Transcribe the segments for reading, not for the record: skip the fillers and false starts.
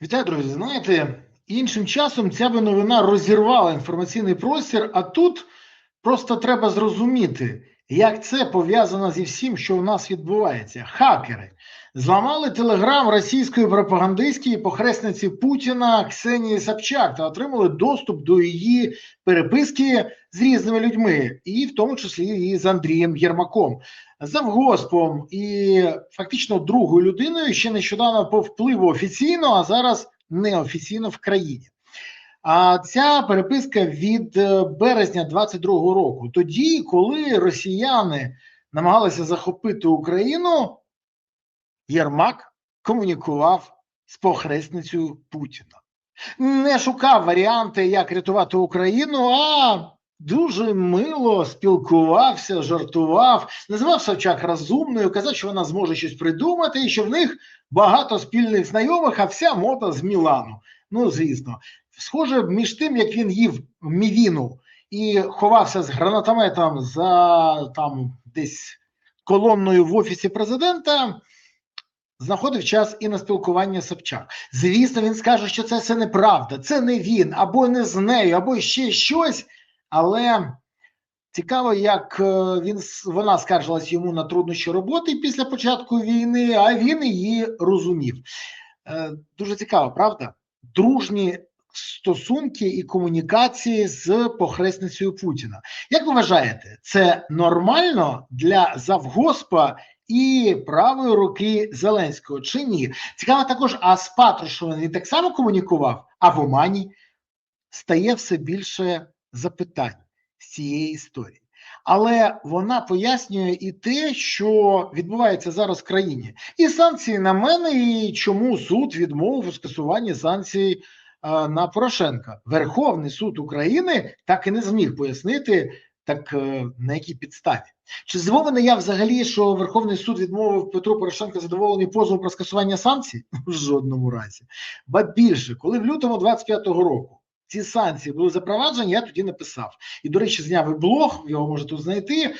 Вітаю, друзі. Знаєте, іншим часом ця би новина розірвала інформаційний простір, а тут просто треба зрозуміти, як це пов'язано зі всім, що у нас відбувається. Хакери зламали телеграм російської пропагандистської похресниці Путіна Ксенії Собчак та отримали доступ до її переписки з різними людьми, і в тому числі і з Андрієм Єрмаком, завгоспом і фактично другою людиною, ще нещодавно по впливу офіційно, а зараз неофіційно в країні. А ця переписка від березня 22-го року. Тоді, коли росіяни намагалися захопити Україну, Єрмак комунікував з похресницею Путіна. Не шукав варіанти, як рятувати Україну, а дуже мило спілкувався, жартував, називав Собчак розумною, казав, що вона зможе щось придумати і що в них багато спільних знайомих, а вся мода з Мілану. Ну, звісно. Схоже, між тим, як він їв мівіну і ховався з гранатометом за там десь колонною в офісі президента, знаходив час і на спілкування Собчак. Звісно, він скаже, що це все неправда, це не він, або не з нею, або ще щось, але цікаво, як вона скаржилась йому на труднощі роботи після початку війни, а він її розумів. Дуже цікаво, правда? Дружні стосунки і комунікації з похресницею Путіна. Як ви вважаєте, це нормально для завгоспа і правої руки Зеленського чи ні? Цікаво також, а з Патрушевим він так само комунікував, а в Омані стає все більше запитань з цієї історії. Але вона пояснює і те, що відбувається зараз в країні. І санкції на мене, і чому суд відмовив у скасуванні санкцій на Порошенка. Верховний суд України так і не зміг пояснити, так на якій підставі. Чи здивований я взагалі, що Верховний суд відмовив Петру Порошенку задоволений позову про скасування санкцій? В жодному разі. Ба більше, коли в лютому 25-го року ці санкції були запроваджені, я тоді написав. І, до речі, зняв і блог, його можете тут знайти,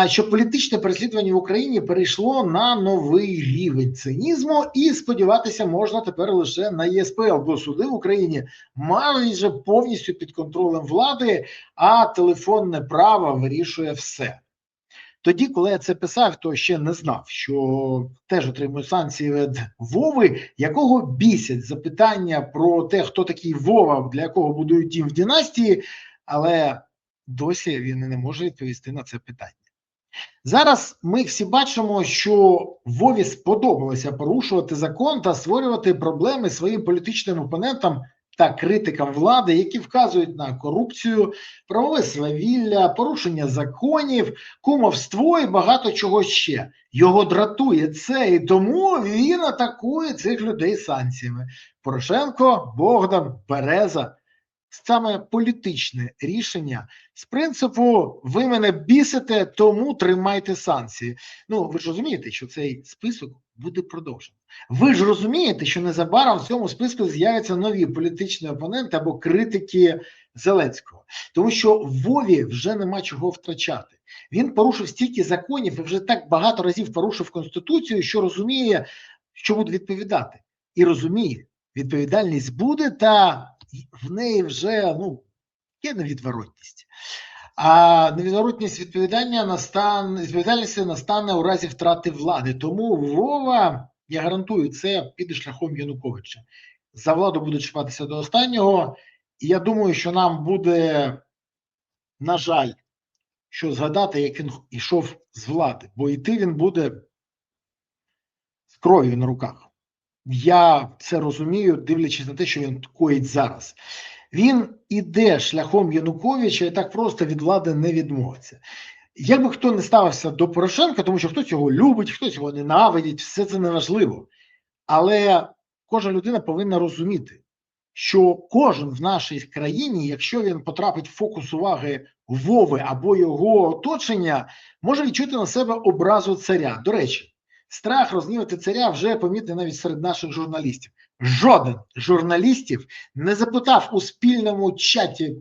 що політичне переслідування в Україні перейшло на новий рівень цинізму, і сподіватися можна тепер лише на ЄСПЛ, бо суди в Україні майже повністю під контролем влади, а телефонне право вирішує все. Тоді, коли я це писав, то ще не знав, що теж отримую санкції від Вови, якого бісять запитання про те, хто такий Вова, для якого будують дім в династії, але досі він не може відповісти на це питання. Зараз ми всі бачимо, що Вові сподобалося порушувати закон та створювати проблеми своїм політичним опонентам та критикам влади, які вказують на корупцію, правове свавілля, порушення законів, кумовство і багато чого ще. Його дратує це, і тому він атакує цих людей санкціями. Порошенко, Богдан, Береза. Саме політичне рішення з принципу «ви мене бісите, тому тримайте санкції». Ну, ви ж розумієте, що цей список буде продовжений. Ви ж розумієте, що незабаром в цьому списку з'являться нові політичні опоненти або критики Зеленського. Тому що Вові вже нема чого втрачати. Він порушив стільки законів і вже так багато разів порушив Конституцію, що розуміє, що буде відповідати. І розуміє, відповідальність буде, та в неї вже є невідворотність. А невідворотність відповідальності настане у разі втрати влади. Тому Вова, я гарантую, це піде шляхом Януковича. За владу буде чіпатися до останнього. І я думаю, що нам буде, на жаль, що згадати, як він йшов з влади. Бо йти він буде з кров'ю на руках. Я це розумію, дивлячись на те, що він коїть зараз. Він іде шляхом Януковича і так просто від влади не відмовиться. Як би хто не ставився до Порошенка, тому що хтось його любить, хтось його ненавидить, все це неважливо. Але кожна людина повинна розуміти, що кожен в нашій країні, якщо він потрапить в фокус уваги Вови або його оточення, може відчути на себе образу царя. До речі, страх розгнівати царя вже помітний навіть серед наших журналістів. Жоден з журналістів не запитав у спільному чаті,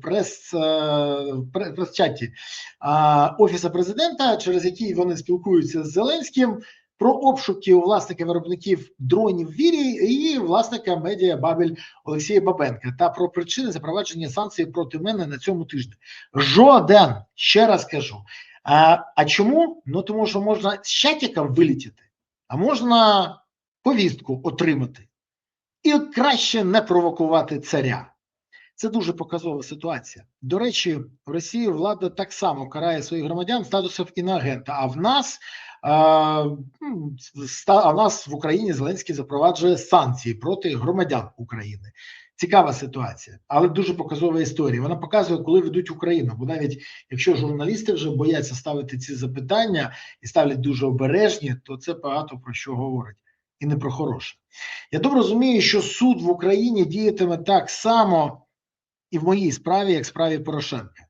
прес-чаті Офісу президента, через який вони спілкуються з Зеленським, про обшуки у власника виробників дронів Вірі і власника медіа Бабель Олексія Бабенка та про причини запровадження санкцій проти мене на цьому тижні. Жоден, ще раз кажу. А чому? Ну тому що можна з чатиком вилетіти, а можна повістку отримати. І краще не провокувати царя. Це дуже показова ситуація. До речі, в Росії влада так само карає своїх громадян статусом іноагента, а в нас в Україні Зеленський запроваджує санкції проти громадян України. Цікава ситуація, але дуже показова історія. Вона показує, коли ведуть Україну. Бо навіть якщо журналісти вже бояться ставити ці запитання і ставлять дуже обережні, то це багато про що говорить. І не про хороше. Я добре розумію, що суд в Україні діятиме так само і в моїй справі, як в справі Порошенка.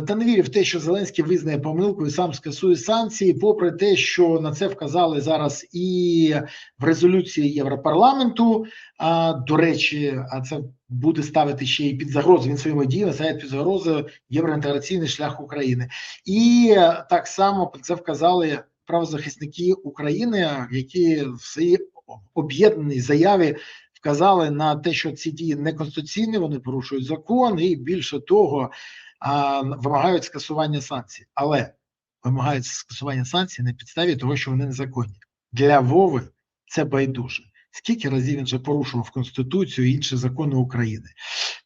Та не вірю в те, що Зеленський визнає помилку і сам скасує санкції, попри те, що на це вказали зараз і в резолюції Європарламенту. До речі, а це буде ставити ще і під загрозу. Він своїми діями ставить під загрозу євроінтеграційний шлях України. І так само це вказали правозахисники України, які в своїй об'єднаній заяві вказали на те, що ці дії неконституційні, вони порушують закон і більше того, вимагають скасування санкцій. Але вимагають скасування санкцій на підставі того, що вони незаконні. Для Вови це байдуже. Скільки разів він вже порушував Конституцію і інші закони України.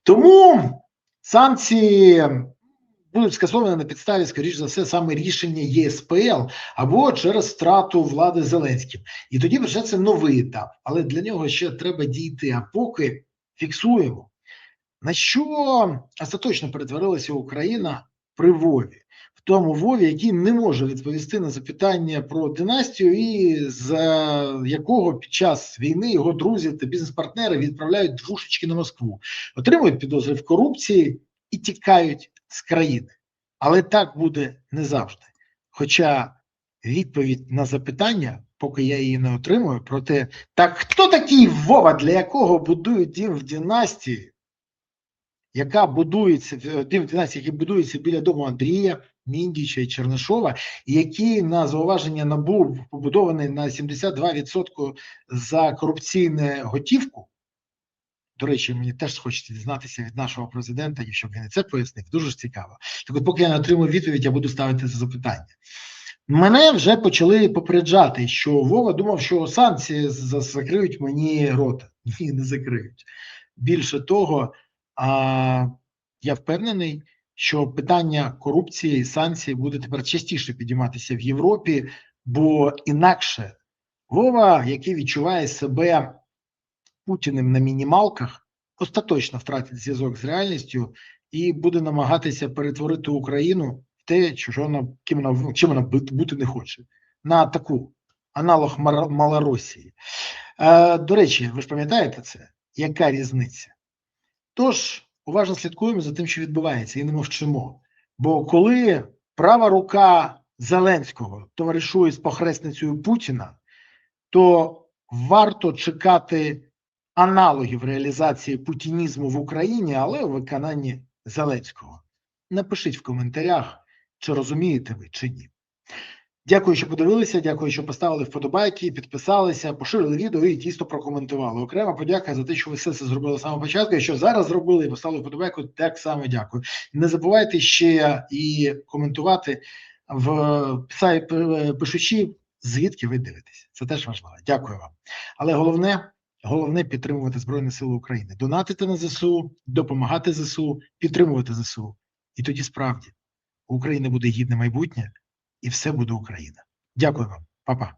Тому санкції будуть скасовані на підставі, скоріш за все, саме рішення ЄСПЛ або через втрату влади Зеленським. І тоді почнеться новий етап. Але для нього ще треба дійти. А поки фіксуємо, на що остаточно перетворилася Україна при Вові. В тому Вові, який не може відповісти на запитання про династію і з якого під час війни його друзі та бізнес-партнери відправляють двушечки на Москву, отримують підозри в корупції і тікають з країни. Але так буде не завжди. Хоча відповідь на запитання, поки я її не отримую, про те, так хто такий Вова, для якого будують дім в династії, яка будується, дім в династії, який будується біля дому Андрія, Міндіча і Чернишова, і який на зауваження НАБУ побудований на 72% за корупційну готівку. До речі, мені теж хочеться дізнатися від нашого президента, щоб він і це пояснив. Дуже ж цікаво. Так от, поки я не отримую відповідь, я буду ставити це запитання. Мене вже почали попереджати, що Вова думав, що санкції закриють мені рота. Ні, не закриють. Більше того, я впевнений, що питання корупції і санкцій буде тепер частіше підійматися в Європі, бо інакше Вова, який відчуває себе Путіним на мінімалках, остаточно втратить зв'язок з реальністю і буде намагатися перетворити Україну в те, чим вона бути не хоче. На таку аналог Малоросії. До речі, ви ж пам'ятаєте це? Яка різниця? Тож, уважно слідкуємо за тим, що відбувається, і не мовчимо. Бо коли права рука Зеленського товаришує з похресницею Путіна, то варто чекати аналогів реалізації путінізму в Україні, але у виконанні Зеленського. Напишіть в коментарях, чи розумієте ви, чи ні. Дякую, що подивилися, дякую, що поставили вподобайки, підписалися, поширили відео і дійсно прокоментували. Окрема подяка за те, що ви все це зробили з самого початку, і що зараз зробили і поставили вподобайку, так само дякую. Не забувайте ще і коментувати, пишучи, звідки ви дивитесь. Це теж важливо. Дякую вам. Але головне підтримувати Збройні Сили України. Донатити на ЗСУ, допомагати ЗСУ, підтримувати ЗСУ. І тоді справді у України буде гідне майбутнє, і все буде Україна. Дякую вам. Па-па.